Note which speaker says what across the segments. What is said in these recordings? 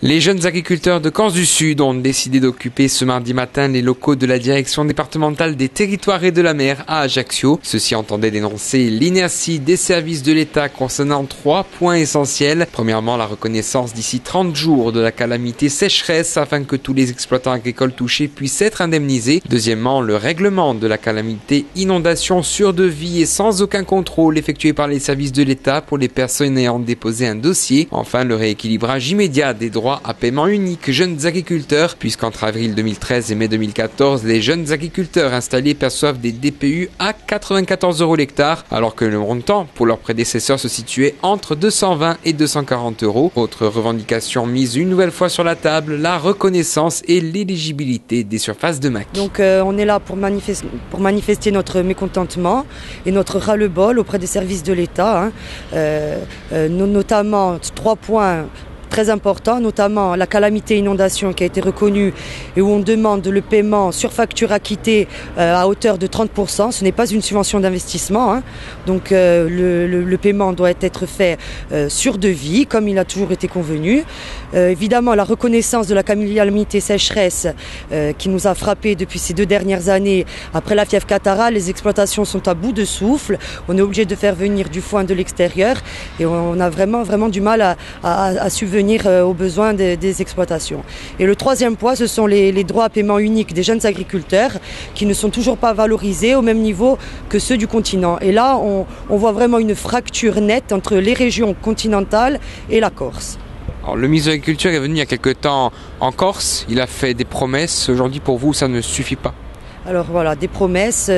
Speaker 1: Les jeunes agriculteurs de Corse du Sud ont décidé d'occuper ce mardi matin les locaux de la direction départementale des territoires et de la mer à Ajaccio. Ceux-ci entendaient dénoncer l'inertie des services de l'État concernant 3 points essentiels. Premièrement, la reconnaissance d'ici 30 jours de la calamité sécheresse afin que tous les exploitants agricoles touchés puissent être indemnisés. Deuxièmement, le règlement de la calamité inondation sur devis et sans aucun contrôle effectué par les services de l'État pour les personnes ayant déposé un dossier. Enfin, le rééquilibrage immédiat des droits à paiement unique jeunes agriculteurs, puisqu'entre avril 2013 et mai 2014, les jeunes agriculteurs installés perçoivent des DPU à 94 € l'hectare, alors que le montant pour leurs prédécesseurs se situait entre 220 et 240 €. Autre revendication mise une nouvelle fois sur la table, la reconnaissance et l'éligibilité des surfaces de maquis.
Speaker 2: Donc on est là pour manifester notre mécontentement et notre ras-le-bol auprès des services de l'État, notamment 3 points très important, notamment la calamité inondation qui a été reconnue et où on demande le paiement sur facture acquittée à hauteur de 30%. Ce n'est pas une subvention d'investissement, donc le paiement doit être fait sur devis, comme il a toujours été convenu. Évidemment, la reconnaissance de la calamité sécheresse qui nous a frappé depuis ces 2 dernières années. Après la fièvre catarrhale, les exploitations sont à bout de souffle. On est obligé de faire venir du foin de l'extérieur et on a vraiment du mal à subvenir aux besoins des exploitations. Et le 3e point, ce sont les droits à paiement unique des jeunes agriculteurs qui ne sont toujours pas valorisés au même niveau que ceux du continent. Et là, on voit vraiment une fracture nette entre les régions continentales et la Corse.
Speaker 1: Alors, le ministre de l'Agriculture est venu il y a quelque temps en Corse, il a fait des promesses. Aujourd'hui, pour vous, ça ne suffit pas?
Speaker 2: Alors voilà, des promesses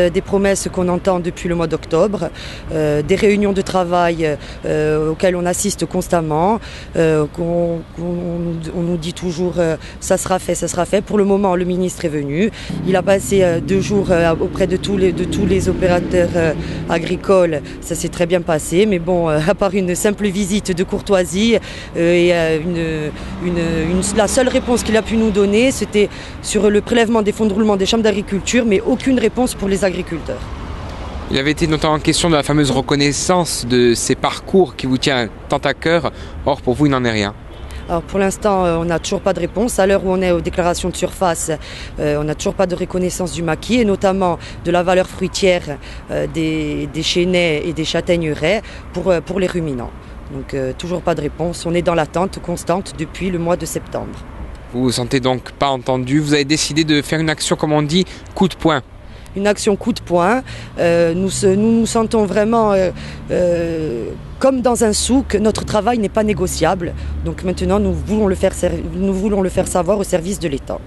Speaker 2: qu'on entend depuis le mois d'octobre, des réunions de travail auxquelles on assiste constamment, on nous dit toujours ça sera fait. Pour le moment, le ministre est venu, il a passé 2 jours auprès de tous les opérateurs agricoles, ça s'est très bien passé, mais bon, à part une simple visite de courtoisie et la seule réponse qu'il a pu nous donner, c'était sur le prélèvement des fonds de roulement des chambres d'agriculture, mais aucune réponse pour les agriculteurs.
Speaker 1: Il avait été notamment question de la fameuse reconnaissance de ces parcours qui vous tient tant à cœur. Or, pour vous, il n'en est rien.
Speaker 2: Alors pour l'instant, on n'a toujours pas de réponse. À l'heure où on est aux déclarations de surface, on n'a toujours pas de reconnaissance du maquis et notamment de la valeur fruitière des chênaies et des châtaigneraies pour les ruminants. Donc toujours pas de réponse. On est dans l'attente constante depuis le mois de septembre.
Speaker 1: Vous vous sentez donc pas entendu. Vous avez décidé de faire une action, comme on dit, coup de poing.
Speaker 2: Une action coup de poing. Nous nous sentons vraiment comme dans un souk. Notre travail n'est pas négociable. Donc maintenant, nous voulons le faire savoir au service de l'État.